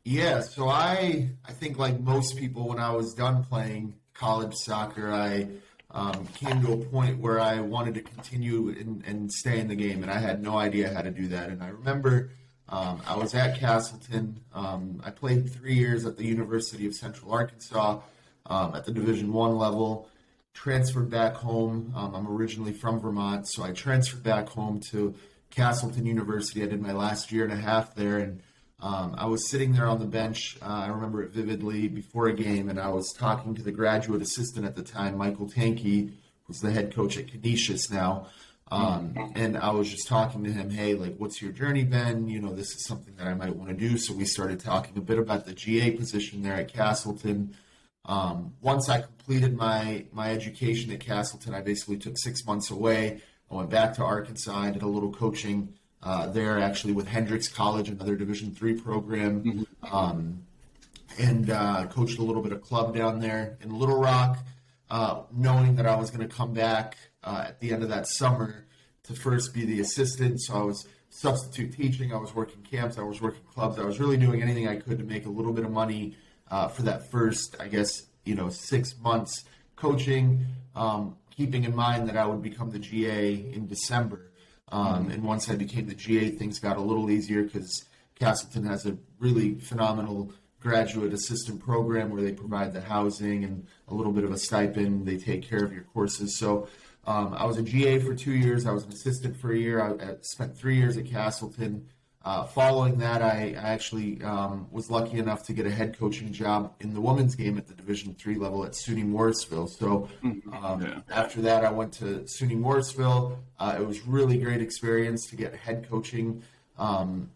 Yeah, so I think like most people, when I was done playing college soccer, I came to a point where I wanted to continue and stay in the game, and I had no idea how to do that. And I remember I was at Castleton. I played 3 years at the University of Central Arkansas at the Division I level. Transferred back home. I'm originally from Vermont, so I transferred back home to Castleton University. I did my last year and a half there, and I was sitting there on the bench. I remember it vividly before a game, and I was talking to the graduate assistant at the time, Michael Tankey, who's the head coach at Canisius now. And I was just talking to him, hey, like, what's your journey been? You know, this is something that I might want to do. So we started talking a bit about the GA position there at Castleton. Once I completed my education at Castleton, I basically took 6 months away. I went back to Arkansas. I did a little coaching there, actually, with Hendrix College, another Division III program, and coached a little bit of club down there in Little Rock, knowing that I was going to come back at the end of that summer to first be the assistant. So I was substitute teaching. I was working camps. I was working clubs. I was really doing anything I could to make a little bit of money for that first, I guess, 6 months coaching, keeping in mind that I would become the GA in December. And once I became the GA, things got a little easier because Castleton has a really phenomenal graduate assistant program where they provide the housing and a little bit of a stipend. They take care of your courses. So I was a GA for 2 years. I was an assistant for a year. I spent 3 years at Castleton. Following that, I actually was lucky enough to get a head coaching job in the women's game at the Division III level at SUNY Morrisville. So after that, I went to SUNY Morrisville. It was really great experience to get head coaching,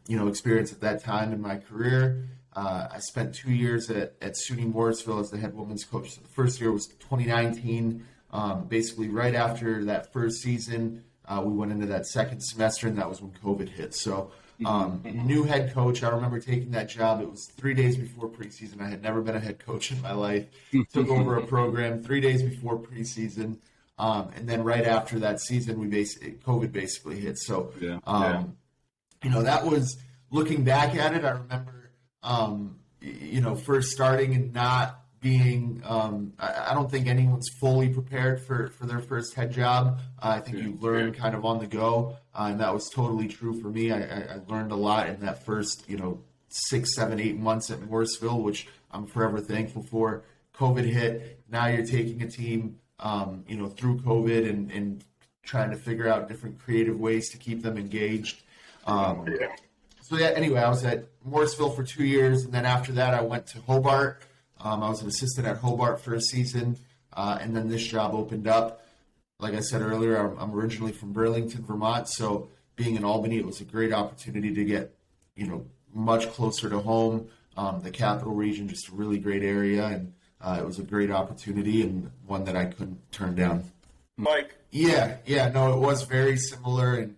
experience at that time in my career. I spent 2 years at SUNY Morrisville as the head women's coach. So the first year was 2019. Basically, right after that first season, we went into that second semester, and that was when COVID hit. So new head coach. I remember taking that job. It was 3 days before preseason. I had never been a head coach in my life. Took over a program 3 days before preseason. And then right after that season, COVID basically hit. So, that was, looking back at it, I remember, first starting and not being, I don't think anyone's fully prepared for their first head job. I think you learn kind of on the go, and that was totally true for me. I learned a lot in that first, 6, 7, 8 months at Morrisville, which I'm forever thankful for. COVID hit. Now you're taking a team, through COVID and trying to figure out different creative ways to keep them engaged. Anyway, I was at Morrisville for 2 years, and then after that I went to Hobart. I was an assistant at Hobart for a season, and then this job opened up. Like I said earlier, I'm originally from Burlington, Vermont, so being in Albany, it was a great opportunity to get, much closer to home. The capital region, just a really great area, and it was a great opportunity and one that I couldn't turn down. Mike? Yeah, no, it was very similar, and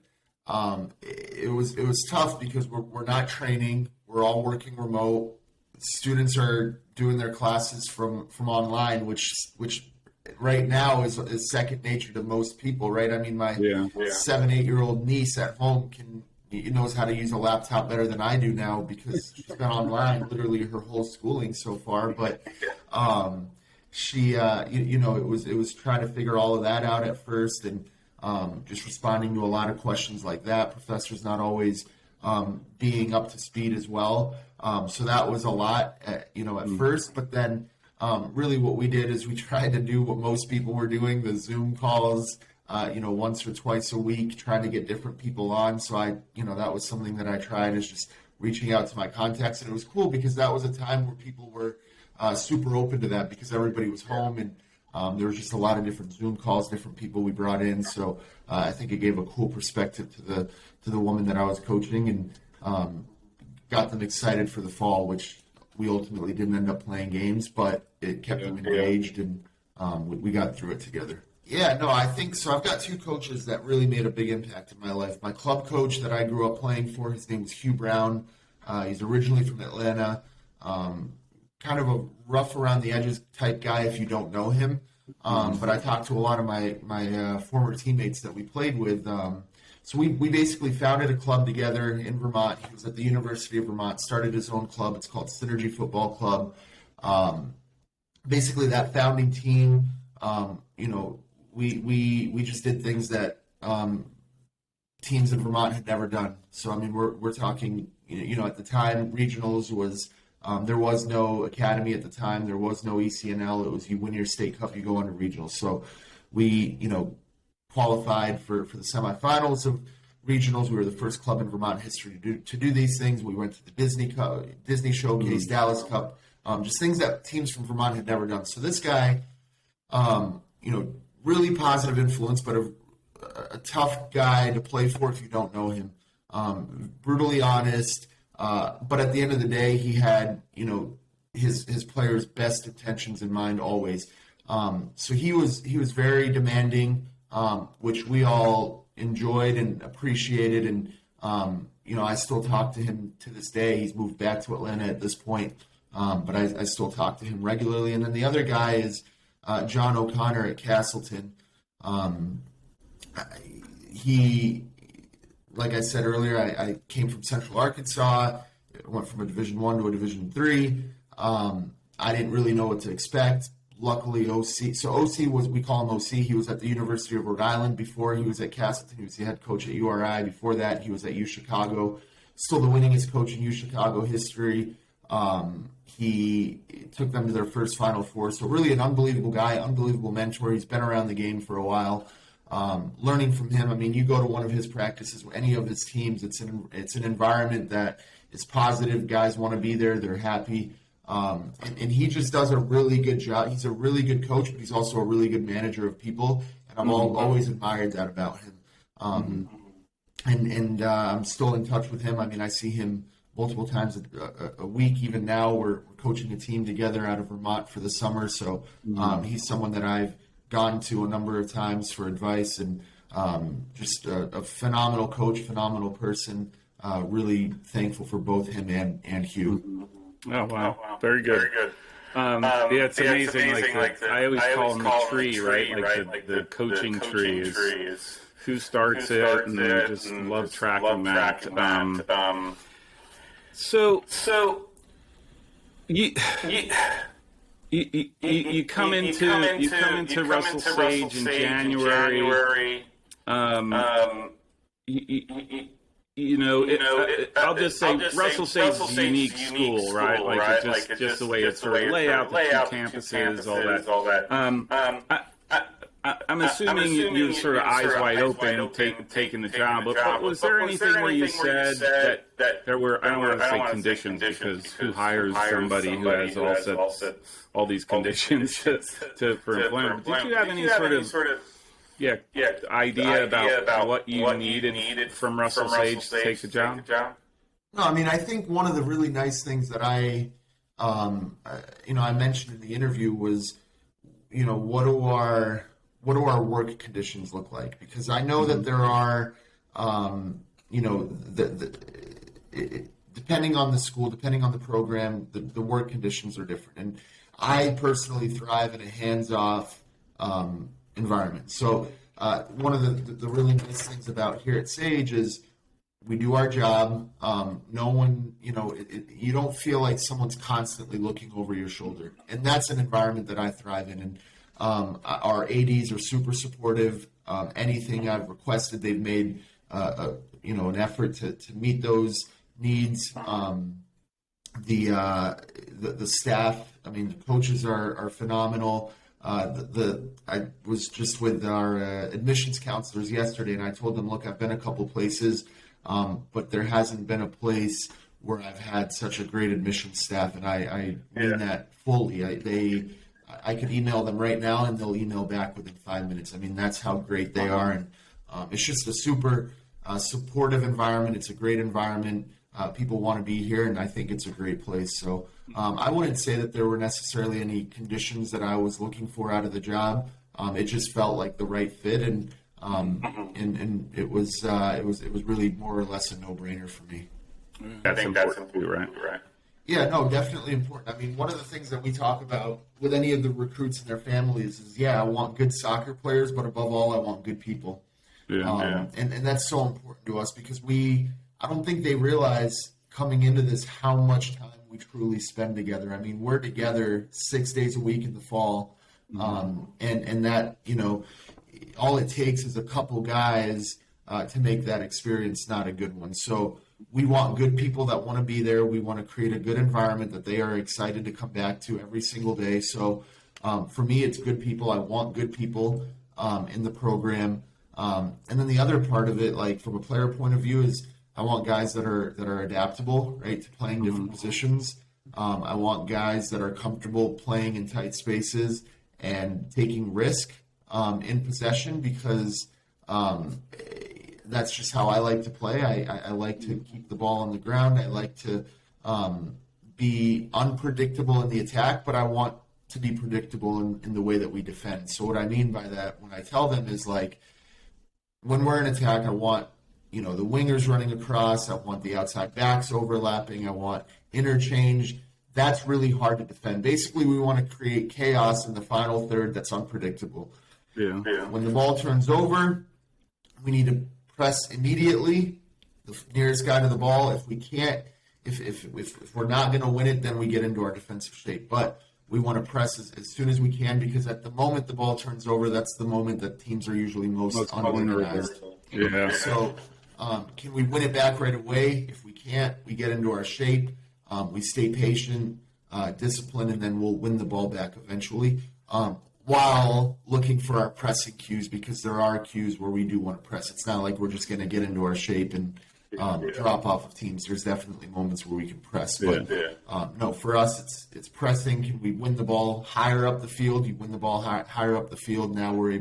it was tough because we're not training. We're all working remote. Students are doing their classes from online, which right now is second nature to most people, right? I mean, my 7, 8-year-old niece at home knows how to use a laptop better than I do now because she's been online literally her whole schooling so far. But she, it was trying to figure all of that out at first, and just responding to a lot of questions like that. Professors not always being up to speed as well. So that was a lot, at first. But then really what we did is we tried to do what most people were doing, the Zoom calls, once or twice a week, trying to get different people on. So that was something that I tried, is just reaching out to my contacts. And it was cool because that was a time where people were super open to that because everybody was home, and there was just a lot of different Zoom calls, different people we brought in. So I think it gave a cool perspective to the woman that I was coaching, and got them excited for the fall, which we ultimately didn't end up playing games, but it kept them engaged, and we got through it together. Yeah, no, I think so. I've got two coaches that really made a big impact in my life. My club coach that I grew up playing for, his name was Hugh Brown. He's originally from Atlanta. Kind of a rough around the edges type guy if you don't know him. But I talked to a lot of my former teammates that we played with. So we basically founded a club together in Vermont. He was at the University of Vermont, started his own club. It's called Synergy Football Club. Basically, that founding team, we just did things that teams in Vermont had never done. So, I mean, we're talking, at the time, regionals was there was no academy at the time. There was no ECNL. It was you win your state cup, you go on to regionals. So we, qualified for the semifinals of regionals. We were the first club in Vermont history to do these things. We went to the Disney Showcase, Dallas Cup, just things that teams from Vermont had never done. So this guy, really positive influence, but a tough guy to play for if you don't know him. Brutally honest, but at the end of the day, he had his players' best intentions in mind always. So he was very demanding, which we all enjoyed and appreciated. And I still talk to him to this day. He's moved back to Atlanta at this point, but I still talk to him regularly. And then the other guy is John O'Connor at Castleton. He, like I said earlier, I came from Central Arkansas. Went from a Division I to a Division III. I didn't really know what to expect. Luckily, OC. So OC was, we call him OC. He was at the University of Rhode Island before he was at Castleton. He was the head coach at URI. Before that, he was at UChicago. Still the winningest coach in UChicago history. He took them to their first Final Four. So really an unbelievable guy, unbelievable mentor. He's been around the game for a while. Learning from him. I mean, you go to one of his practices, any of his teams, it's an environment that is positive. Guys want to be there. They're happy. And he just does a really good job. He's a really good coach, but he's also a really good manager of people. And I've always admired that about him. And I'm still in touch with him. I mean, I see him multiple times a week. Even now, we're coaching a team together out of Vermont for the summer. So he's someone that I've gone to a number of times for advice, and just a phenomenal coach, phenomenal person. Really thankful for both him and Hugh. Oh, wow. Very good. It's amazing. I always call him the tree, right? Like the coaching tree is who starts it, and I just love tracking that. So you come into Russell Sage in January. I'll just say Russell Sage is a unique school, right? Like just the way it's sort of laid out, the two campuses, all that. I'm assuming you were sort of eyes wide open taking the job, but was there anything where you said that there were, I don't want to say conditions, because who hires somebody who has all these conditions for employment? Did you have any sort of idea about what you needed from Russell Sage to take the job? No, I mean, I think one of the really nice things that I mentioned in the interview was, what do our work conditions look like? Because I know that there are, depending on the school, depending on the program, the work conditions are different. And I personally thrive in a hands-off environment. So one of the really nice things about here at Sage is we do our job. No one, you don't feel like someone's constantly looking over your shoulder. And that's an environment that I thrive in. And our ADs are super supportive. Anything I've requested, they've made an effort to meet those needs. The staff, I mean, the coaches are phenomenal. I was just with our admissions counselors yesterday, and I told them, look, I've been a couple places, but there hasn't been a place where I've had such a great admissions staff, and I mean that fully. I could email them right now, and they'll email back within 5 minutes. I mean, that's how great they are, and it's just a super supportive environment. It's a great environment. People want to be here, and I think it's a great place. So I wouldn't say that there were necessarily any conditions that I was looking for out of the job. It just felt like the right fit, and it was really more or less a no-brainer for me. I think that's important, right? Yeah, no, definitely important. I mean, one of the things that we talk about with any of the recruits and their families is, I want good soccer players, but above all, I want good people. And that's so important to us because I don't think they realize coming into this how much time we truly spend together. I mean, we're together 6 days a week in the fall, and that, all it takes is a couple guys to make that experience not a good one. So we want good people that want to be there. We want to create a good environment that they are excited to come back to every single day. So for me, it's good people. I want good people in the program. And then the other part of it, like from a player point of view, is I want guys that are adaptable, right, to playing different positions. I want guys that are comfortable playing in tight spaces and taking risk in possession because that's just how I like to play. I like to keep the ball on the ground. I like to be unpredictable in the attack, but I want to be predictable in the way that we defend. So what I mean by that when I tell them is like when we're in attack, I want the wingers running across. I want the outside backs overlapping. I want interchange. That's really hard to defend. Basically, we want to create chaos in the final third that's unpredictable. Yeah. When the ball turns over, we need to press immediately, the nearest guy to the ball. If we can't, if we're not going to win it, then we get into our defensive shape. But we want to press as soon as we can because at the moment the ball turns over, that's the moment that teams are usually most unorganized. Yeah. So can we win it back right away? If we can't, we get into our shape. We stay patient, disciplined, and then we'll win the ball back eventually. While looking for our pressing cues because there are cues where we do want to press. It's not like we're just going to get into our shape and drop off of teams. There's definitely moments where we can press. But no, for us, it's pressing. Can we win the ball higher up the field? You win the ball higher up the field. Now we're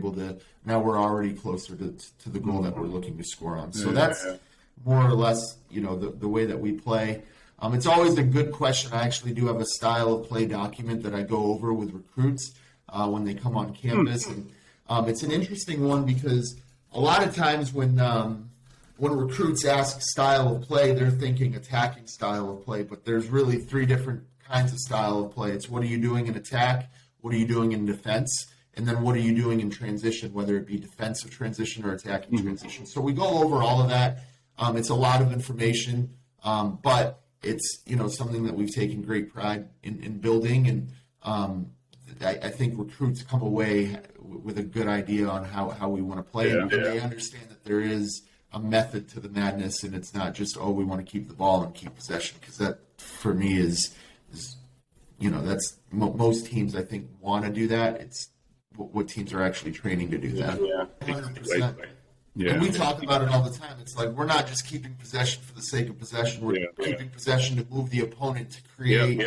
already closer to the goal that we're looking to score on. So that's more or less, the way that we play. It's always a good question. I actually do have a style of play document that I go over with recruits when they come on campus. And it's an interesting one because a lot of times when recruits ask style of play, they're thinking attacking style of play, but there's really three different kinds of style of play. It's what are you doing in attack, what are you doing in defense, and then what are you doing in transition, whether it be defensive transition or attacking transition. So we go over all of that. It's a lot of information, but it's something that we've taken great pride in building, and I think recruits come away with a good idea on how we want to play, and they understand that there is a method to the madness, and it's not just we want to keep the ball and keep possession, because that for me is that's most teams I think want to do that. It's what teams are actually training to do that. 100%. Yeah. And we talk about it all the time. It's like we're not just keeping possession for the sake of possession. We're keeping possession to move the opponent to create,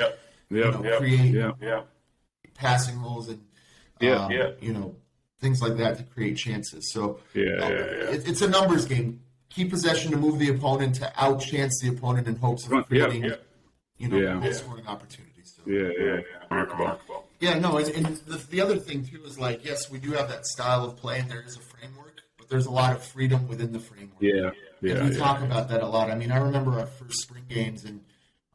passing holes and things like that to create chances. So it's a numbers game. Keep possession to move the opponent, to outchance the opponent in hopes of creating goal scoring opportunities. So. Remarkable. Yeah, no, and the other thing too is like, yes, we do have that style of play, and there is a framework, but there's a lot of freedom within the framework. And we talk about that a lot. I mean, I remember our first spring games, and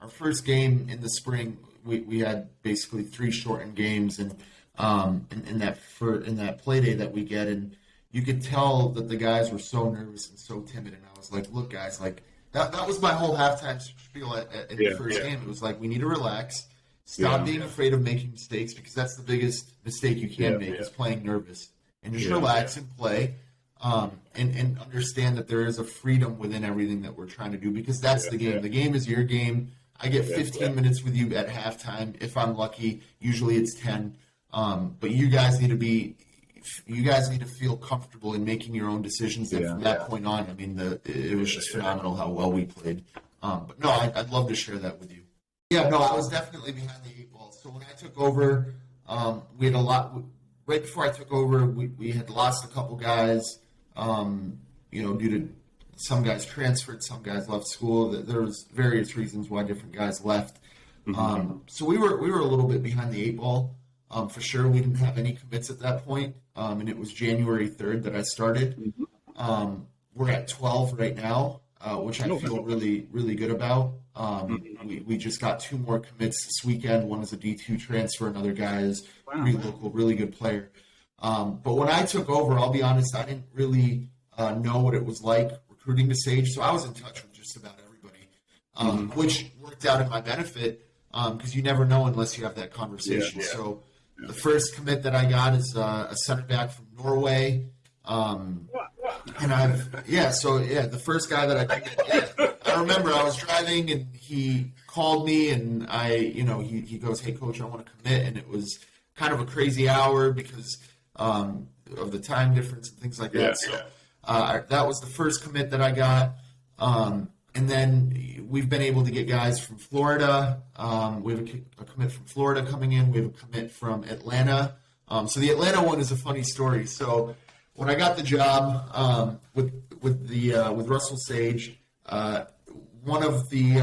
our first game in the spring, we had basically 3 shortened games, and in that play day that we get, and you could tell that the guys were so nervous and so timid, and I was like, look, guys, like that was my whole halftime spiel at the first game. It was like, we need to relax. Stop being afraid of making mistakes, because that's the biggest mistake you can make is playing nervous. And just relax and play, and understand that there is a freedom within everything that we're trying to do, because that's the game. The game is your game. I get 15 minutes with you at halftime. If I'm lucky, usually it's 10. But you guys need to feel comfortable in making your own decisions. And from that point on, I mean, it was just phenomenal how well we played. But no, I'd love to share that with you. Yeah, no, I was definitely behind the 8 ball. So when I took over, we had a lot. Right before I took over, we had lost a couple guys, due to some guys transferred, some guys left school. There was various reasons why different guys left. So we were a little bit behind the 8 ball. For sure, we didn't have any commits at that point, and it was January 3rd that I started. We're at 12 right now, which I feel really, really good about. We just got 2 more commits this weekend. One is a D2 transfer. Another guy is pretty local, really good player. But when I took over, I'll be honest, I didn't really know what it was like recruiting to Sage. So I was in touch with just about everybody, which worked out in my benefit because you never know unless you have that conversation. Yeah. So the first commit that I got is a center back from Norway. And the first guy that I remember I was driving and he called me and he goes, "Hey coach, I want to commit." And it was kind of a crazy hour because of the time difference and things like that. Yeah, so that was the first commit that I got. And then we've been able to get guys from Florida. We have a commit from Florida coming in. We have a commit from Atlanta. So the Atlanta one is a funny story. So when I got the job with Russell Sage, one of the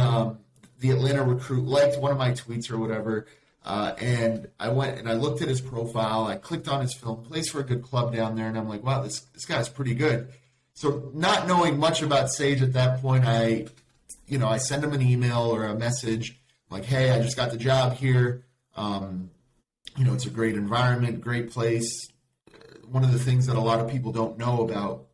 Atlanta recruit liked one of my tweets or whatever, and I went and I looked at his profile. I clicked on his film, plays for a good club down there, and I'm like, wow, this guy's pretty good. So not knowing much about Sage at that point, I send him an email or a message like, hey, I just got the job here. It's a great environment, great place. One of the things that a lot of people don't know about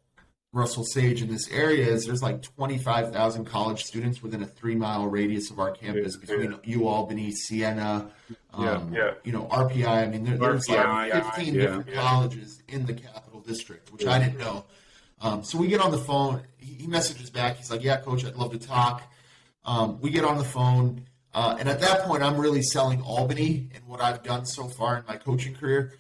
Russell Sage in this area is there's like 25,000 college students within a 3-mile radius of our campus between UAlbany, Siena, RPI. I mean, there's like 15 different colleges in the Capital District, which I didn't know. So we get on the phone. He messages back. He's like, yeah, coach, I'd love to talk. We get on the phone. And at that point, I'm really selling Albany and what I've done so far in my coaching career.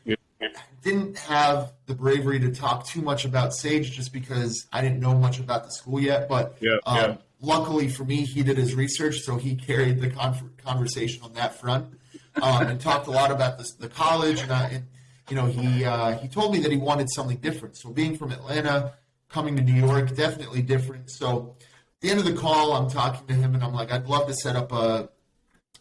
Didn't have the bravery to talk too much about Sage just because I didn't know much about the school yet. But luckily for me, he did his research, so he carried the conversation on that front and talked a lot about the college. And he told me that he wanted something different. So being from Atlanta, coming to New York, definitely different. So at the end of the call, I'm talking to him, and I'm like, I'd love to set up a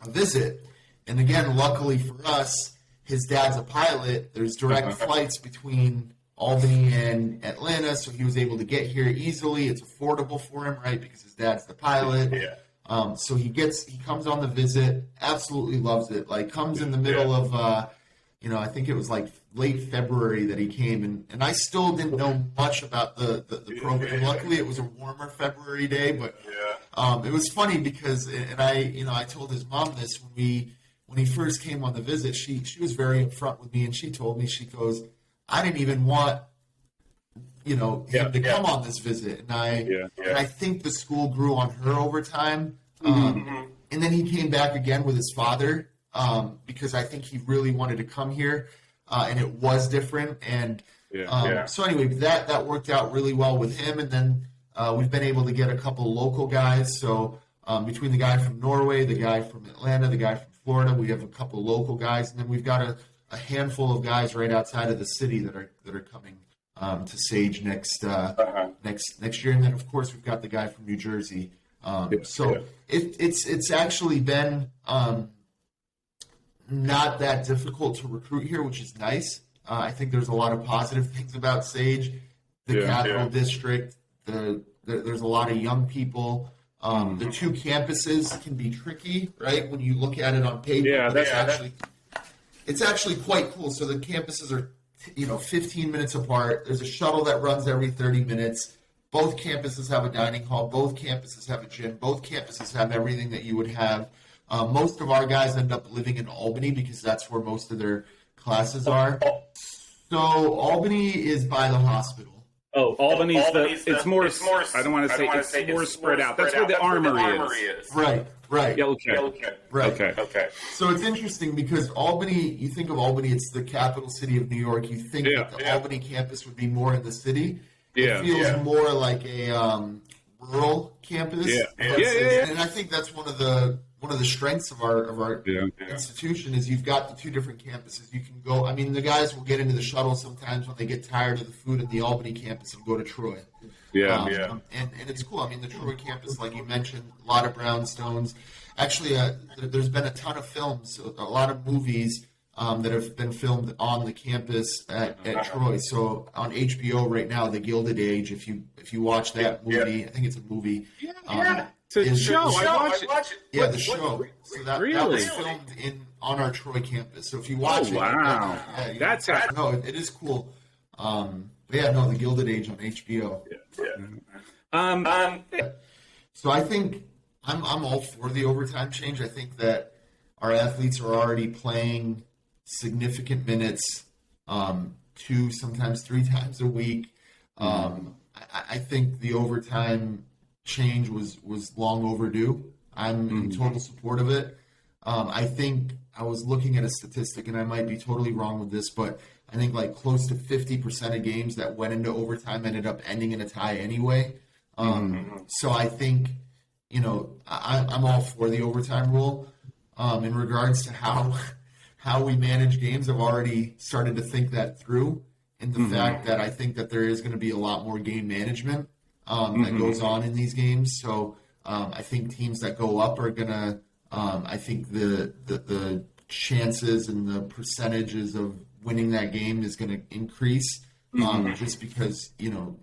visit. And again, luckily for us, his dad's a pilot. There's direct flights between Albany and Atlanta, so he was able to get here easily. It's affordable for him, right, because his dad's the pilot. Yeah. So he comes on the visit, absolutely loves it. Like, comes in the middle of, I think it was like late February that he came, and I still didn't know much about the program. Luckily, it was a warmer February day, but it was funny because, and I told his mom this when he first came on the visit. She was very upfront with me, and she told me, she goes, I didn't even want him to come on this visit, and I think the school grew on her over time. And then he came back again with his father because I think he really wanted to come here, and it was different. And so anyway, that worked out really well with him, and then we've been able to get a couple local guys. So between the guy from Norway, the guy from Atlanta, the guy from Florida, we have a couple local guys, and then we've got a handful of guys right outside of the city that are coming to Sage next year, and then of course we've got the guy from New Jersey. It's actually been not that difficult to recruit here, which is nice. I think there's a lot of positive things about Sage, the Capital District. There's a lot of young people. The two campuses can be tricky, right? When you look at it on paper, it's actually quite cool. So the campuses are, 15 minutes apart. There's a shuttle that runs every 30 minutes. Both campuses have a dining hall. Both campuses have a gym. Both campuses have everything that you would have. Most of our guys end up living in Albany because that's where most of their classes are. So Albany is by the hospital. Oh, Albany's it's more. I don't want to say it's more spread out. That's where the armory is. Right. Yeah, okay. Right. Okay. So it's interesting because Albany, you think of Albany, it's the capital city of New York. You think that the Albany campus would be more in the city. It feels more like a rural campus. And I think that's one of the strengths of our institution is you've got the two different campuses. You can go. I mean, the guys will get into the shuttle sometimes when they get tired of the food at the Albany campus and go to Troy. And it's cool. I mean, the Troy campus, like you mentioned, a lot of brownstones. Actually, there's been a ton of films, a lot of movies that have been filmed on the campus at Troy. So on HBO right now, The Gilded Age. If you watch that movie, I think it's a movie. It's a show. I watch it. Yeah, the show. So that was filmed on our Troy campus. So if you watch it, wow, that's no, it is cool. But yeah, no, The Gilded Age on HBO. So I think I'm all for the overtime change. I think that our athletes are already playing significant minutes, 2, sometimes 3 times a week. I think the overtime change was long overdue. I'm in total support of it. I think I was looking at a statistic, and I might be totally wrong with this, but I think like close to 50% of games that went into overtime ended up ending in a tie anyway. So I think, I'm all for the overtime rule. In regards to how we manage games, I've already started to think that through, in the fact that I think that there is going to be a lot more game management that goes on in these games. So I think teams that go up are going to, I think the chances and the percentages of winning that game is going to increase. Just because,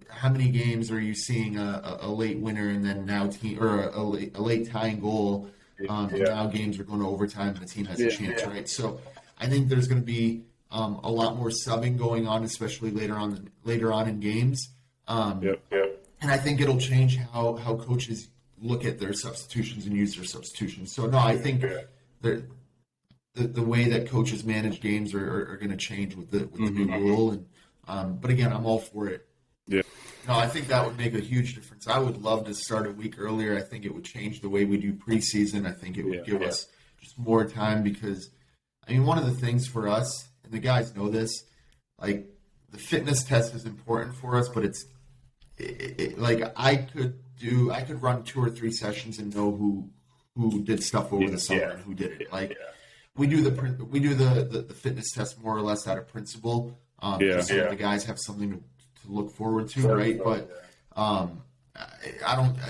how many games are you seeing a late winner and then now a late tying goal, and now games are going to overtime and the team has a chance, right? So I think there's going to be a lot more subbing going on, especially later on in games. And I think it'll change how coaches look at their substitutions and use their substitutions. So no, I think the way that coaches manage games are going to change with the new rule. And but again, I'm all for it. Yeah. No, I think that would make a huge difference. I would love to start a week earlier. I think it would change the way we do preseason. I think it would give us just more time because, one of the things for us, and the guys know this, like the fitness test is important for us, but it's like I could run 2 or 3 sessions and know who did stuff over the summer and who did it. We do the fitness test more or less out of principle. So the guys have something to look forward to, right? But I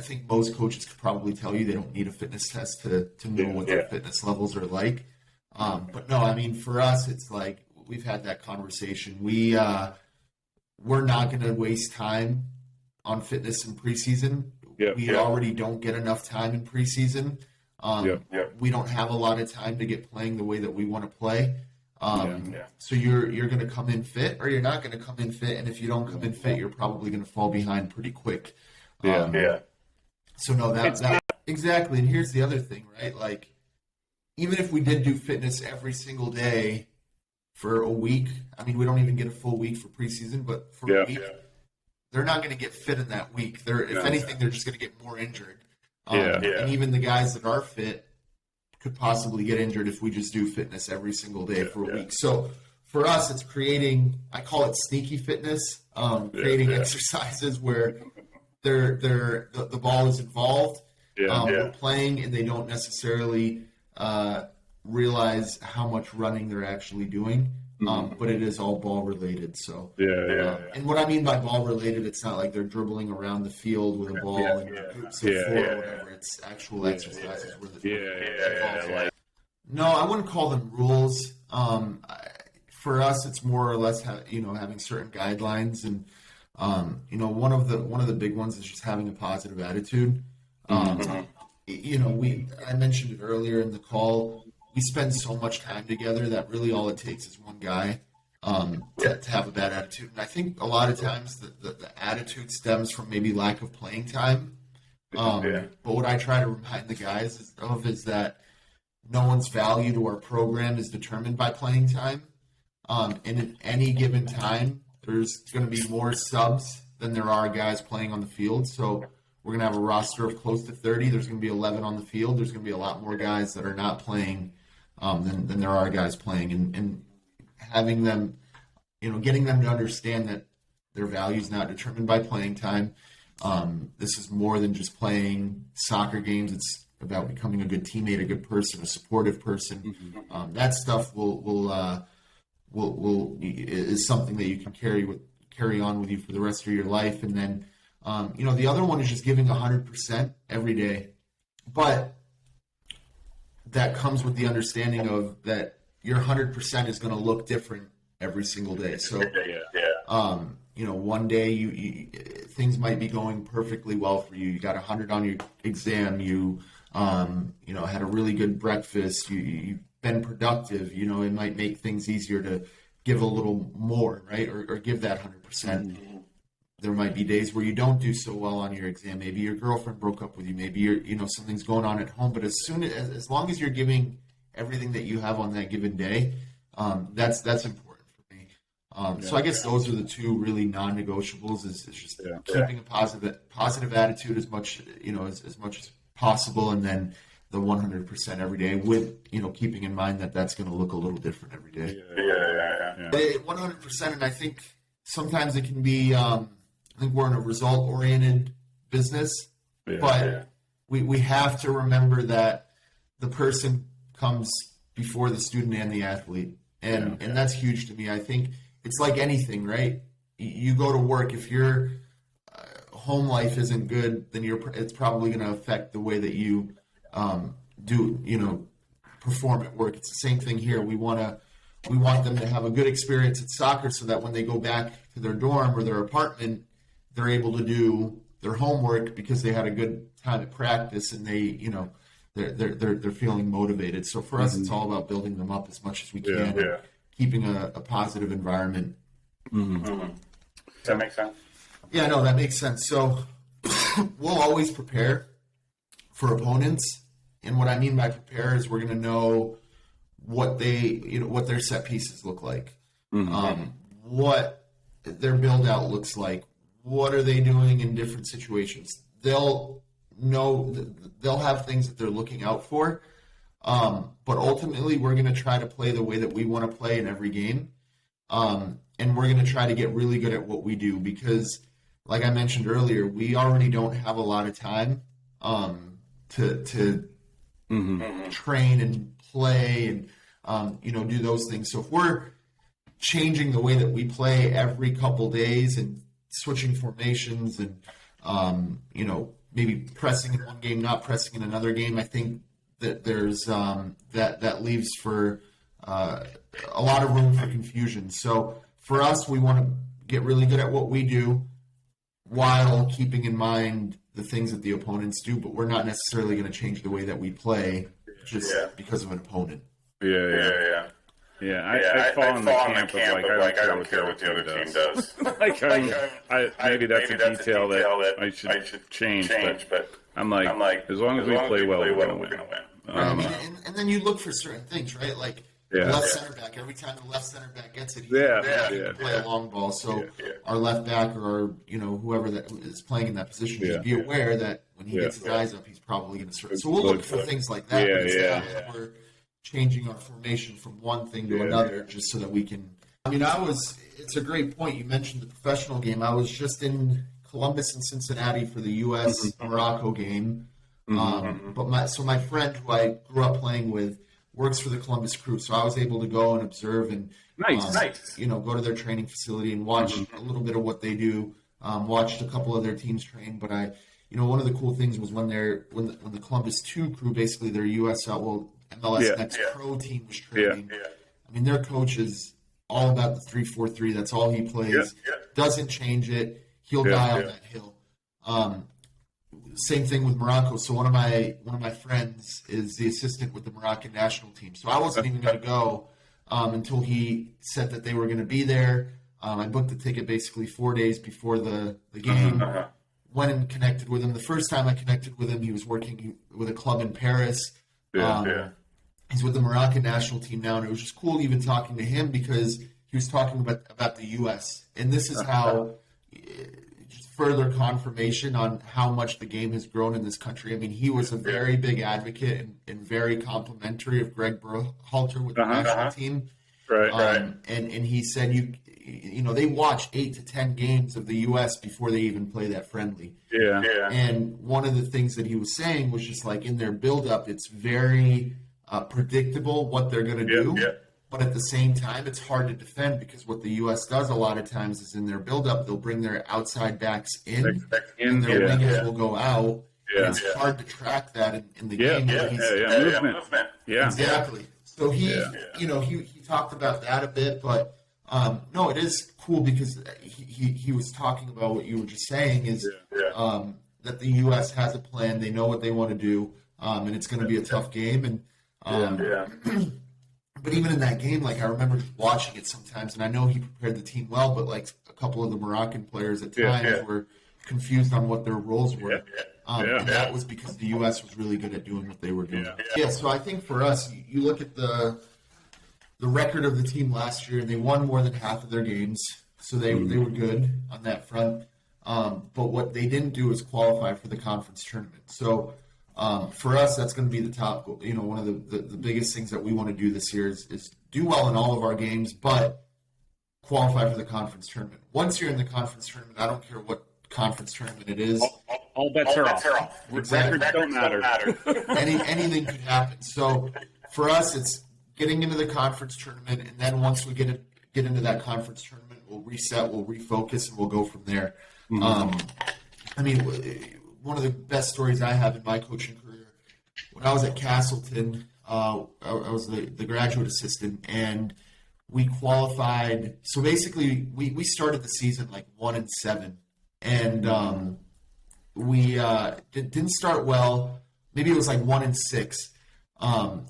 think most coaches could probably tell you they don't need a fitness test to know what their fitness levels are like. But no, for us, it's like we've had that conversation. We're not going to waste time on fitness in preseason. We already don't get enough time in preseason. We don't have a lot of time to get playing the way that we want to play. So you're going to come in fit or you're not going to come in fit. And if you don't come in fit, you're probably going to fall behind pretty quick. So no, that exactly. And here's the other thing, right? Like, even if we did do fitness every single day for a week, we don't even get a full week for preseason, but for a week, they're not going to get fit in that week. If anything, they're just going to get more injured. And even the guys that are fit could possibly get injured if we just do fitness every single day for a week. So for us, it's creating, I call it sneaky fitness, creating exercises where the ball is involved. We're playing and they don't necessarily realize how much running they're actually doing. But it is all ball related. So and what I mean by ball related, it's not like they're dribbling around the field with a ball and groups of 4 or whatever. It's actual exercises where the No, I wouldn't call them rules. For us, it's more or less having certain guidelines, and one of the big ones is just having a positive attitude. I mentioned it earlier in the call. We spend so much time together that really all it takes is one guy to have a bad attitude. And I think a lot of times the attitude stems from maybe lack of playing time. But what I try to remind the guys is that no one's value to our program is determined by playing time. And at any given time, there's going to be more subs than there are guys playing on the field. So we're going to have a roster of close to 30. There's going to be 11 on the field. There's going to be a lot more guys that are not playing than there are guys playing, and having them, getting them to understand that their value is not determined by playing time. This is more than just playing soccer games. It's about becoming a good teammate, a good person, a supportive person. That stuff is something that you can carry on with you for the rest of your life. And then, the other one is just giving 100% every day, but that comes with the understanding of that your 100% is going to look different every single day. So, one day things might be going perfectly well for you. You got 100 on your exam. You had a really good breakfast. You've been productive. It might make things easier to give a little more, right? Or give that 100%. Mm-hmm. There might be days where you don't do so well on your exam. Maybe your girlfriend broke up with you. Maybe something's going on at home. But as long as you're giving everything that you have on that given day, that's important for me. So I guess those are the two really non-negotiables. Is just keeping a positive attitude as much as much as possible, and then the 100% every day, with keeping in mind that that's going to look a little different every day. 100%, and I think sometimes it can be. I think we're in a result-oriented business, but we have to remember that the person comes before the student and the athlete, and that's huge to me. I think it's like anything, right? You go to work, if your home life isn't good, then it's probably going to affect the way that you perform at work. It's the same thing here. We want them to have a good experience at soccer so that when they go back to their dorm or their apartment, they're able to do their homework because they had a good time at practice, and they're feeling motivated. So for us, it's all about building them up as much as we can, and keeping a positive environment. Mm-hmm. Does that make sense? Yeah, no, that makes sense. So we'll always prepare for opponents. And what I mean by prepare is we're going to know what what their set pieces look like, what their build out looks like, what are they doing in different situations. They'll have things that they're looking out for, but ultimately we're going to try to play the way that we want to play in every game, and we're going to try to get really good at what we do because, like I mentioned earlier, we already don't have a lot of time to train and play and do those things. So if we're changing the way that we play every couple days and switching formations and maybe pressing in one game, not pressing in another game, I think that there's that leaves for a lot of room for confusion. So for us, we want to get really good at what we do while keeping in mind the things that the opponents do, but we're not necessarily going to change the way that we play just because of an opponent. I fall in the camp of I don't care what the other team does. Maybe that's a detail that I should change, but I'm like, as long as we play well, we're going to win. And then you look for certain things, right? Like left center back. Every time the left center back gets it, he can play a long ball. So our left back or whoever that is playing in that position, just be aware that when he gets his eyes up, he's probably going to start. So we'll look for things like that. But it's not like we're changing our formation from one thing to another just so that we can. I mean, it's a great point. You mentioned the professional game. I was just in Columbus and Cincinnati for the U.S. Morocco game. But my friend who I grew up playing with works for the Columbus Crew, so I was able to go and observe and go to their training facility and watch a little bit of what they do. Watched a couple of their teams train, but one of the cool things was when the Columbus 2 crew, basically their MLS Next Pro team was training. I mean, their coach is all about the 3-4-3. That's all he plays. Doesn't change it. He'll die on that hill. Same thing with Morocco. So one of my friends is the assistant with the Moroccan national team. So I wasn't even going to go until he said that they were going to be there. I booked the ticket basically 4 days before the game. Went and connected with him. The first time I connected with him, he was working with a club in Paris. He's with the Moroccan national team now, and it was just cool even talking to him because he was talking about the U.S. And this is how just further confirmation on how much the game has grown in this country. I mean, he was a very big advocate and very complimentary of Greg Berhalter with the national team. And he said they watch 8 to 10 games of the U.S. before they even play that friendly. And one of the things that he was saying was just like in their build-up, it's very predictable what they're going to do. But at the same time, it's hard to defend because what the U.S. does a lot of times is in their build-up, they'll bring their outside backs in, and their wingers will go out. And it's hard to track that in the game. Movement. Exactly. So he talked about that a bit, but no, it is cool because he was talking about what you were just saying is that the U.S. has a plan. They know what they want to do, and it's going to be a tough game. And But even in that game, like I remember watching it sometimes, and I know he prepared the team well, but like a couple of the Moroccan players at times were confused on what their roles were. And that was because the U.S. was really good at doing what they were doing. So I think for us, you look at the record of the team last year, and they won more than half of their games, so they were good on that front. But what they didn't do is qualify for the conference tournament. So for us, that's going to be the top, one of the biggest things that we want to do this year is do well in all of our games, but qualify for the conference tournament. Once you're in the conference tournament, I don't care what conference tournament it is. All bets are off. Exactly. Records don't matter. Anything could happen. So for us, it's getting into the conference tournament, and then once we get into that conference tournament, we'll reset, we'll refocus, and we'll go from there. I mean, one of the best stories I have in my coaching career, when I was at Castleton, I was the graduate assistant, and we qualified. So basically, we started the season like 1-7, and we didn't start well. Maybe it was like 1-6.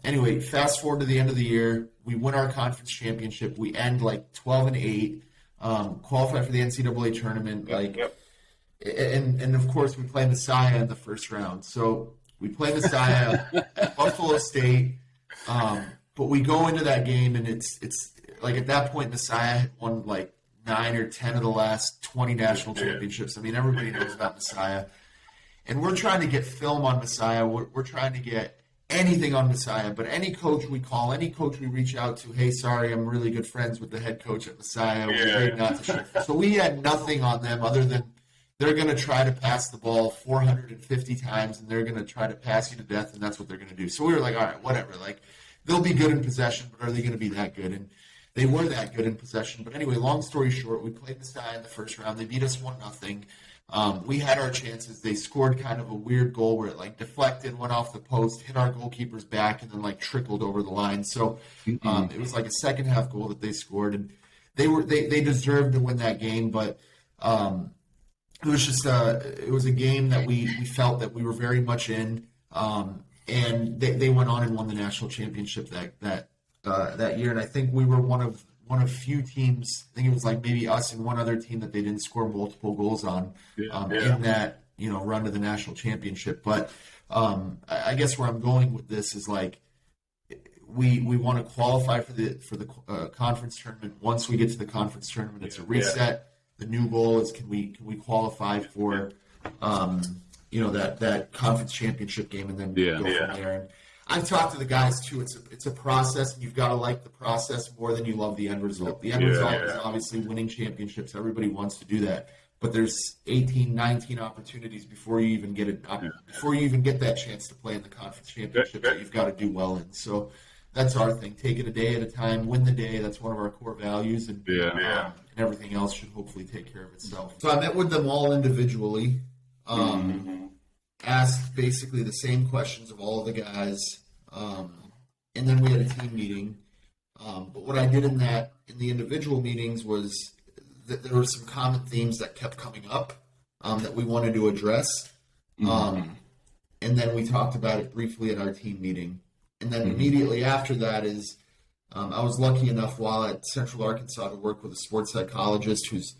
Anyway, fast forward to the end of the year, we win our conference championship. We end like 12-8, qualify for the NCAA tournament. And of course, we play Messiah in the first round. So we play Messiah at Buffalo State, but we go into that game, and it's like at that point, Messiah had won like 9 or 10 of the last 20 national championships. I mean, everybody knows about Messiah. And we're trying to get film on Messiah. We're trying to get anything on Messiah. But any coach we call, any coach we reach out to, hey, sorry, I'm really good friends with the head coach at Messiah. We're great not to share. So we had nothing on them other than they're going to try to pass the ball 450 times, and they're going to try to pass you to death, and that's what they're going to do. So we were like, all right, whatever. Like, they'll be good in possession, but are they going to be that good? And they were that good in possession. But anyway, long story short, we played Messiah in the first round. They beat us 1-0. We had our chances. They scored kind of a weird goal where it like deflected, went off the post, hit our goalkeeper's back, and then like trickled over the line. So it was like a second half goal that they scored, and they deserved to win that game. But it was just it was a game that we felt that we were very much in, and they went on and won the national championship that year. And I think we were one of few teams. I think it was like maybe us and one other team that they didn't score multiple goals on in that run to the national championship. But I guess where I'm going with this is like we want to qualify for the conference tournament. Once we get to the conference tournament, it's a reset. The new goal is can we qualify for that conference championship game, and then go from there. And I've talked to the guys too. It's a process, and you've got to like the process more than you love the end result. The end result is obviously winning championships. Everybody wants to do that, but there's 18, 19 opportunities before you even get it. Before you even get that chance to play in the conference championship that you've got to do well in. So that's our thing. Take it a day at a time. Win the day. That's one of our core values, and everything else should hopefully take care of itself. So I met with them all individually. Asked basically the same questions of all of the guys, and then we had a team meeting. But what I did in the individual meetings was that there were some common themes that kept coming up that we wanted to address, and then we talked about it briefly at our team meeting. And then immediately after that is I was lucky enough while at Central Arkansas to work with a sports psychologist who's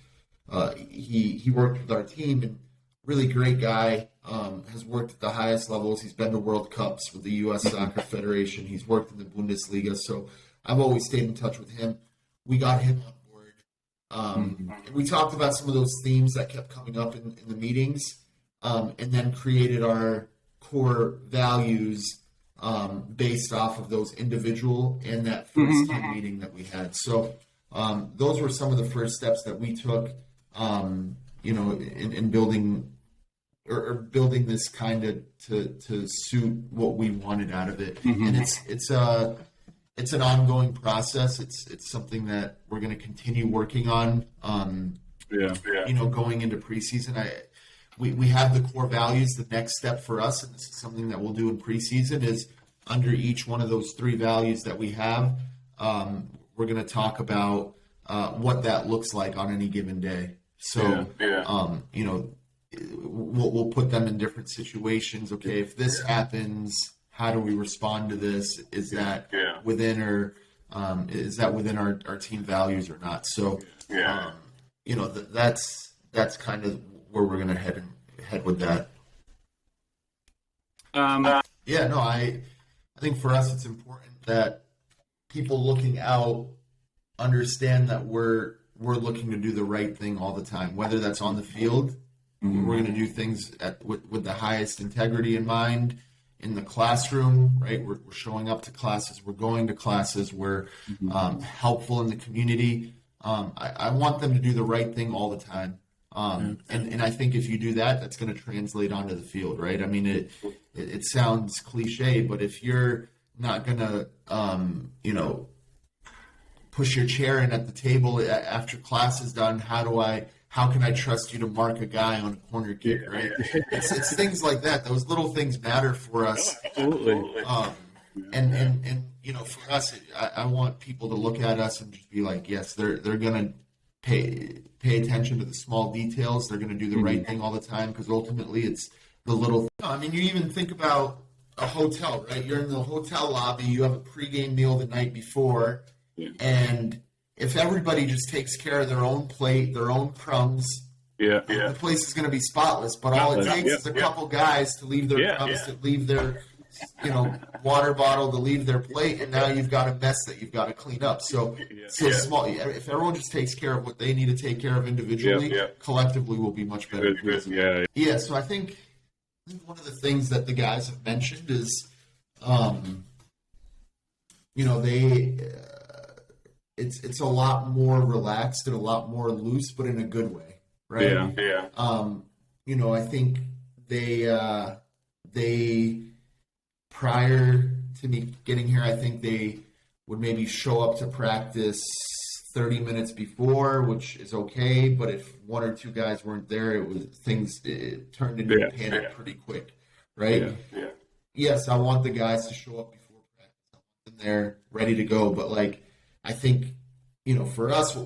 he worked with our team, and really great guy, has worked at the highest levels. He's been to World Cups with the U.S. Soccer Federation. He's worked in the Bundesliga. So I've always stayed in touch with him. We got him on board. And we talked about some of those themes that kept coming up in the meetings, and then created our core values based off of those individual and that first team meeting that we had. So those were some of the first steps that we took, in building or building this kind of to suit what we wanted out of it. And it's an ongoing process. It's something that we're going to continue working on. Going into preseason, we have the core values. The next step for us, and this is something that we'll do in preseason, is under each one of those three values that we have, we're going to talk about what that looks like on any given day. So, we'll put them in different situations. Okay, if this happens, how do we respond to this? Is that within or Is that within our team values or not? So, that's kind of where we're going to head with that. I think for us it's important that people looking out understand that we're looking to do the right thing all the time, whether that's on the field. We're going to do things with the highest integrity in mind. In the classroom, right? We're showing up to classes. We're going to classes. We're helpful in the community. I want them to do the right thing all the time. And I think if you do that, that's going to translate onto the field, right? I mean, it sounds cliche, but if you're not going to, push your chair in at the table after class is done, how can I trust you to mark a guy on a corner kick, right? It's things like that. Those little things matter for us. Absolutely. And for us, I want people to look at us and just be like, yes, they're going to pay attention to the small details. They're going to do the right thing all the time, because ultimately it's the little. I mean, you even think about a hotel, right? You're in the hotel lobby. You have a pregame meal the night before, and if everybody just takes care of their own plate, their own crumbs, the place is going to be spotless. But all it takes is a couple guys to leave their crumbs, to leave their, water bottle, to leave their plate, and now you've got a mess that you've got to clean up. So small. If everyone just takes care of what they need to take care of individually, collectively we'll be much better. So I think one of the things that the guys have mentioned is, it's a lot more relaxed and a lot more loose, but in a good way, right? I think they prior to me getting here, I think they would maybe show up to practice 30 minutes before, which is okay, but if one or two guys weren't there, it turned into a panic pretty quick, right? Yes, I want the guys to show up before practice. I want them there ready to go, but I think, for us,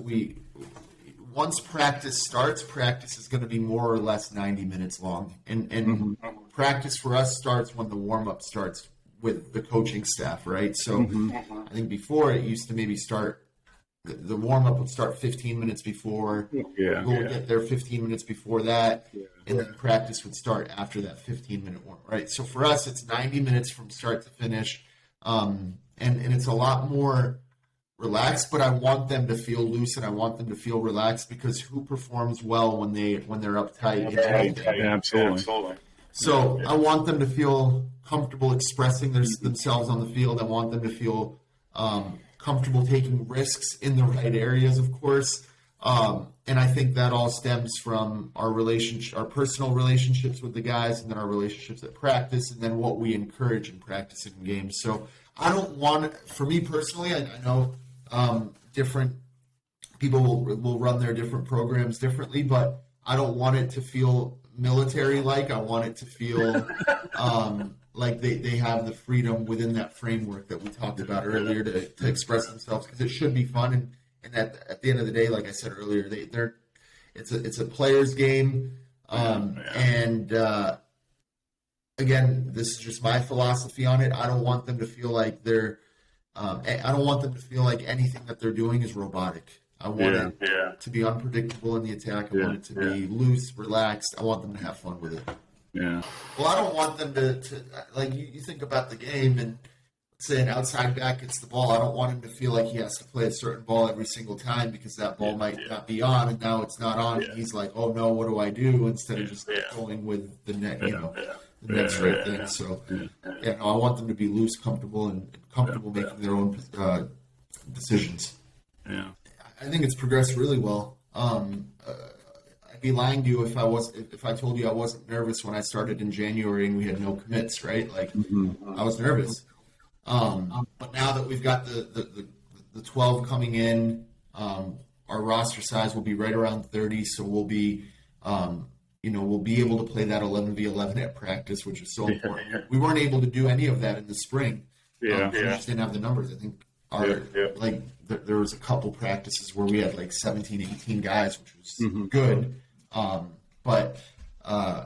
once practice starts, practice is going to be more or less 90 minutes long. And practice for us starts when the warm-up starts with the coaching staff, right? So I think before it used to maybe start, the warm-up would start 15 minutes before. We'll get there 15 minutes before that, and then practice would start after that 15-minute warm, right? So for us, it's 90 minutes from start to finish, and it's a lot more relaxed, but I want them to feel loose and I want them to feel relaxed, because who performs well when they're uptight? Absolutely. So I want them to feel comfortable expressing themselves on the field. I want them to feel comfortable taking risks in the right areas, of course. And I think that all stems from our personal relationships with the guys, and then our relationships at practice, and then what we encourage in practice and games. So I don't want, for me personally, I know different people will run their different programs differently, but I don't want it to feel military-like. I want it to feel like they have the freedom within that framework that we talked about earlier to express themselves, because it should be fun. And at the end of the day, like I said earlier, it's a player's game. And again, this is just my philosophy on it. I don't want them to feel like I don't want them to feel like anything that they're doing is robotic. I want it to be unpredictable in the attack. I want it to be loose, relaxed. I want them to have fun with it. Yeah. Well, I don't want them to like, you think about the game, and let's say an outside back gets the ball. I don't want him to feel like he has to play a certain ball every single time, because that ball might not be on, and now it's not on. And he's like, oh no, what do I do? Instead of just going with the net, the next right thing. So, I want them to be loose, comfortable, and comfortable making their own decisions. Yeah. I think it's progressed really well. I'd be lying to you if I told you I wasn't nervous when I started in January and we had no commits, right? Like, I was nervous. But now that we've got the 12 coming in, our roster size will be right around 30, so we'll be we'll be able to play that 11v11 at practice, which is so important. We weren't able to do any of that in the spring. We just didn't have the numbers. I think there was a couple practices where we had like 17, 18 guys, which was good. But I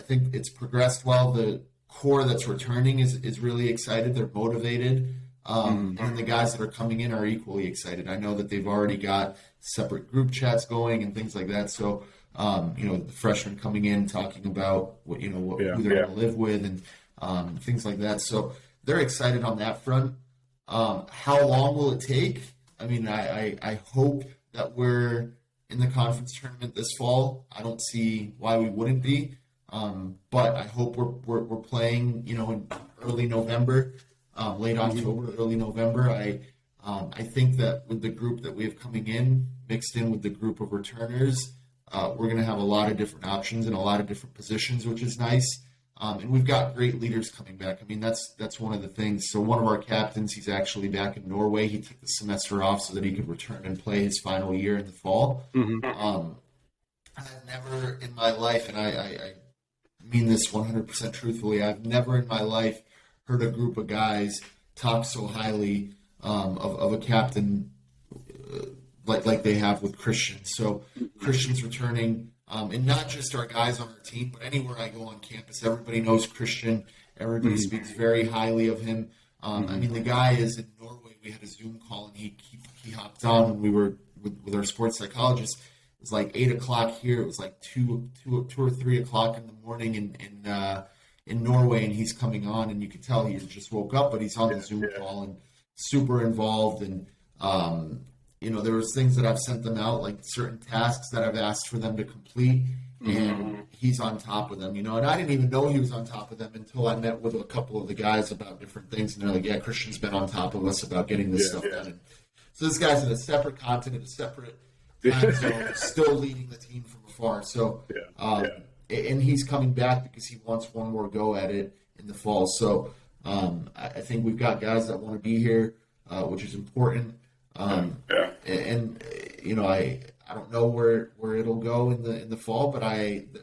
think it's progressed well. The core that's returning is really excited. They're motivated. And then the guys that are coming in are equally excited. I know that they've already got separate group chats going and things like that. So, the freshmen coming in talking about who they're going to live with and things like that. So they're excited on that front. How long will it take? I mean, I hope that we're in the conference tournament this fall. I don't see why we wouldn't be. But I hope we're playing, in early November, late October, early November. I think that with the group that we have coming in, mixed in with the group of returners, we're going to have a lot of different options and a lot of different positions, which is nice. And we've got great leaders coming back. I mean, that's one of the things. So one of our captains, he's actually back in Norway. He took the semester off so that he could return and play his final year in the fall. I've never in my life, and I mean this 100% truthfully, I've never in my life heard a group of guys talk so highly of a captain like they have with Christian. So Christian's returning. And not just our guys on our team, but anywhere I go on campus, everybody knows Christian. Everybody speaks very highly of him. I mean, the guy is in Norway. We had a Zoom call, and he hopped on when we were with our sports psychologist. It was like 8 o'clock here. It was like 2 or 3 o'clock in the morning in Norway, and he's coming on, and you could tell he just woke up, but he's on the Zoom call and super involved. And there was things that I've sent them out, like certain tasks that I've asked for them to complete, and he's on top of them, and I didn't even know he was on top of them until I met with a couple of the guys about different things, and they're like, yeah, Christian's been on top of us about getting this stuff done. And so this guy's in a separate continent, a separate time zone, still leading the team from afar. So, and he's coming back because he wants one more go at it in the fall. So I think we've got guys that want to be here, which is important. And I don't know where it'll go in the fall, but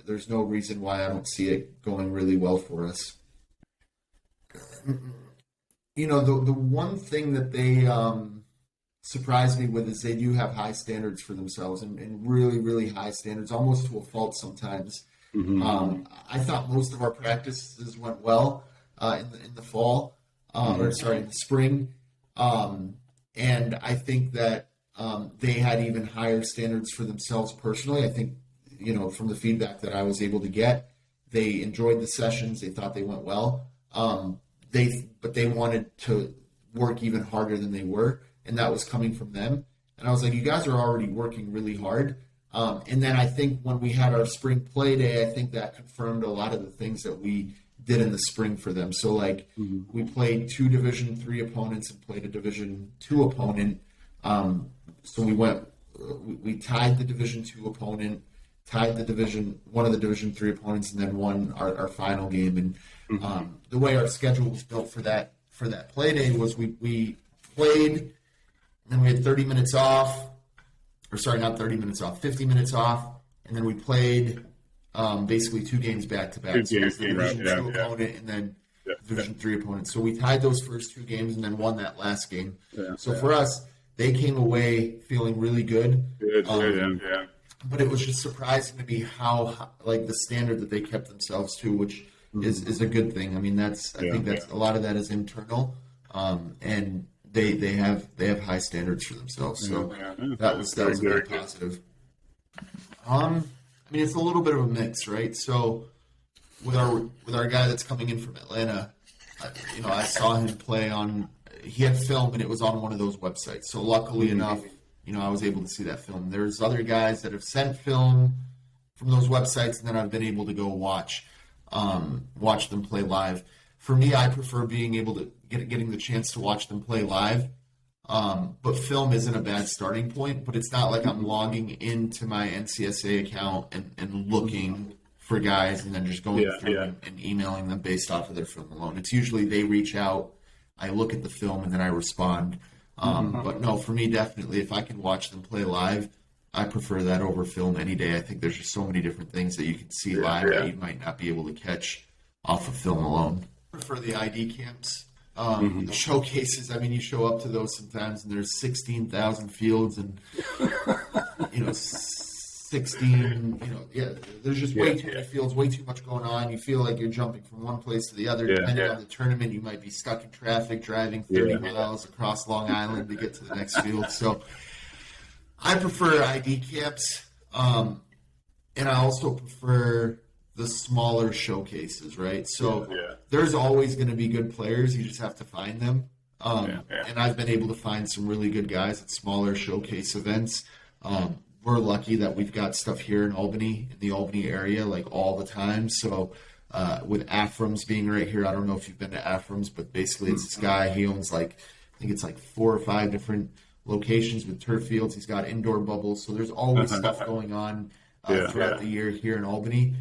there's no reason why I don't see it going really well for us. The one thing that they surprised me with is they do have high standards for themselves and really, really high standards, almost to a fault sometimes. I thought most of our practices went well in the fall, in the spring. And I think that they had even higher standards for themselves personally. I think, from the feedback that I was able to get, they enjoyed the sessions. They thought they went well. But they wanted to work even harder than they were, and that was coming from them. And I was like, you guys are already working really hard. And then I think when we had our spring play day, I think that confirmed a lot of the things that we did in the spring for them. So we played 2 Division III opponents and played a Division II opponent. So we tied the Division II opponent, tied one of the Division III opponents, and then won our final game. And the way our schedule was built for that play day was we played, and then we had 30 minutes off, or sorry, not 30 minutes off, 50 minutes off, and then we played basically 2 games back to back. So it was the Division II opponent and then Division III opponent. So we tied those first 2 games and then won that last game. So for us, they came away feeling really good. But it was just surprising to me how the standard that they kept themselves to, which is a good thing. I mean, I think that's a lot of that is internal, and they have high standards for themselves. So that was very positive. I mean, it's a little bit of a mix, right? So with our guy that's coming in from Atlanta, I saw him play on. He had film, and it was on one of those websites. So luckily enough, I was able to see that film. There's other guys that have sent film from those websites, and then I've been able to go watch them play live. For me, I prefer being able to getting the chance to watch them play live. But film isn't a bad starting point, but it's not like I'm logging into my NCSA account and looking for guys and then just going through and emailing them based off of their film alone. It's usually they reach out, I look at the film, and then I respond. But no, for me, definitely, if I can watch them play live, I prefer that over film any day. I think there's just so many different things that you can see live that you might not be able to catch off of film alone. I prefer the ID camps. The showcases, I mean, you show up to those sometimes and there's 16,000 fields and, 6 16, there's just way too many fields, way too much going on. You feel like you're jumping from one place to the other. Depending on the tournament, you might be stuck in traffic, driving 30 miles across Long Island to get to the next field. So I prefer ID camps, and I also prefer the smaller showcases, right? So there's always going to be good players. You just have to find them. And I've been able to find some really good guys at smaller showcase events. We're lucky that we've got stuff here in Albany, in the Albany area, like all the time. So with Aframs being right here, I don't know if you've been to Aframs, but basically it's this guy. He owns I think it's 4 or 5 different locations with turf fields. He's got indoor bubbles. So there's always stuff going on throughout the year here in Albany.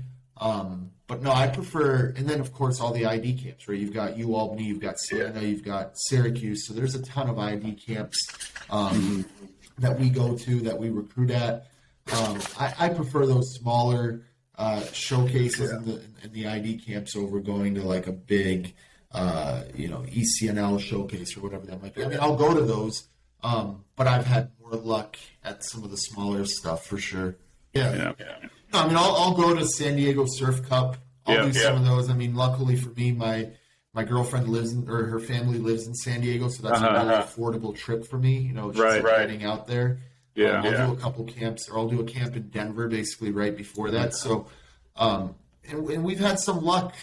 But no, I prefer, and then of course all the ID camps, right? You've got Albany, you've got Siena, you've got Syracuse. So there's a ton of ID camps that we go to, that we recruit at. I prefer those smaller showcases in the ID camps over going to like a big, ECNL showcase or whatever that might be. I mean, I'll go to those, but I've had more luck at some of the smaller stuff for sure. Yeah. I mean, I'll go to San Diego Surf Cup. I'll do some of those. I mean, luckily for me, my girlfriend her family lives in San Diego, so that's a really affordable trip for me. Just getting out there. I'll do a couple camps, or I'll do a camp in Denver, basically right before that. So, and we've had some luck,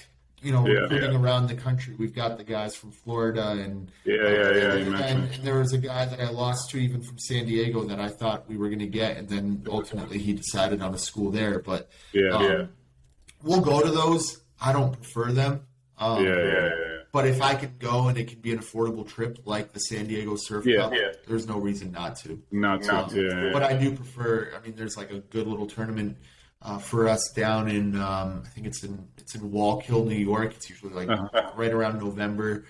recruiting around the country. We've got the guys from Florida, and there was a guy that I lost to even from San Diego that I thought we were going to get, and then ultimately he decided on a school there. But we'll go to those. I don't prefer them. But if I can go and it can be an affordable trip like the San Diego Surf Cup, there's no reason not to. But I do prefer. I mean, there's like a good little tournament for us down in I think it's in Wallkill, New York. It's usually right around November.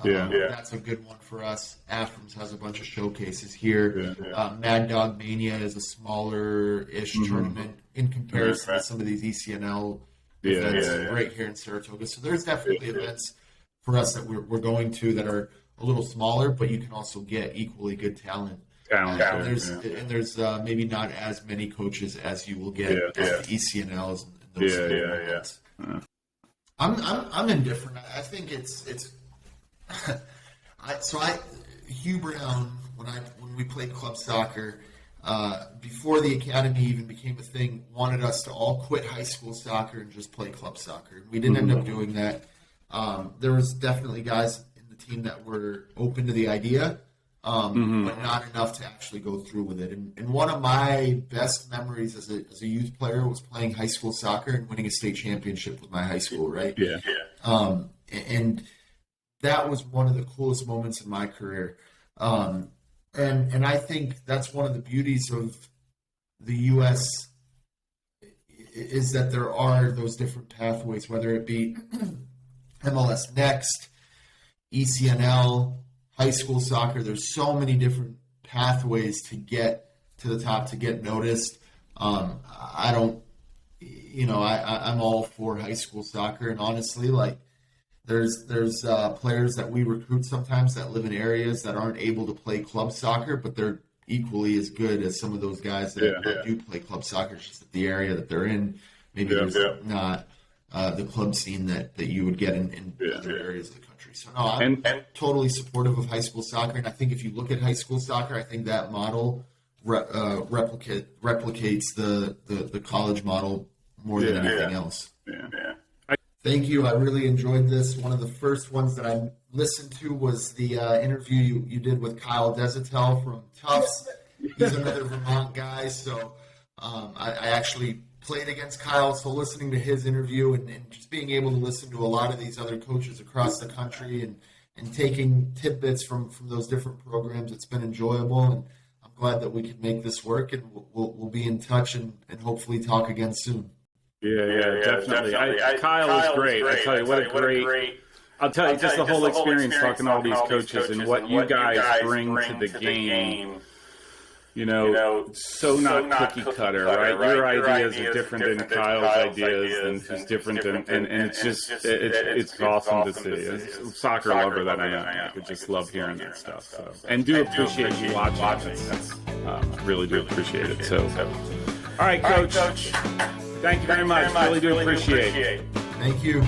That's a good one for us. Aframs has a bunch of showcases here. Mad Dog Mania is a smaller-ish tournament in comparison to some of these ECNL events right here in Saratoga. So there's definitely events for us that we're going to that are a little smaller, but you can also get equally good talent. And there's maybe not as many coaches as you will get at the ECNLs and those events. I'm indifferent. I think it's Hugh Brown, when we played club soccer, before the academy even became a thing, wanted us to all quit high school soccer and just play club soccer. We didn't end up doing that. There was definitely guys in the team that were open to the idea, but not enough to actually go through with it. And one of my best memories as a youth player was playing high school soccer and winning a state championship with my high school, right? And that was one of the coolest moments in my career. And I think that's one of the beauties of the U.S. is that there are those different pathways, whether it be MLS Next, ECNL, high school soccer. There's so many different pathways to get to the top, to get noticed. I'm all for high school soccer, and honestly, there's players that we recruit sometimes that live in areas that aren't able to play club soccer, but they're equally as good as some of those guys that do play club soccer. It's just that the area that they're in, maybe there's not the club scene that you would get in other areas of the country. So no, I'm totally supportive of high school soccer, and I think if you look at high school soccer, I think that model replicates the college model more than anything else. Thank you. I really enjoyed this. One of the first ones that I listened to was the interview you did with Kyle Desatel from Tufts. He's another Vermont guy, so I actually played against Kyle, so listening to his interview and just being able to listen to a lot of these other coaches across the country and taking tidbits from those different programs, it's been enjoyable, and I'm glad that we can make this work, and we'll be in touch and hopefully talk again soon. Definitely. Kyle is great. I tell you, what a great. I'll tell you, just the whole experience talking to all these coaches and what you guys bring to the game. So not cookie cutter, right? Your ideas are different than Kyle's ideas, and he's different than, and it's just it's awesome to see. As a soccer lover that I am, I could just love hearing that stuff. So, and do appreciate you watching. Really do appreciate it. So. All right, Coach. Thank you very much. Really do appreciate it. Thank you.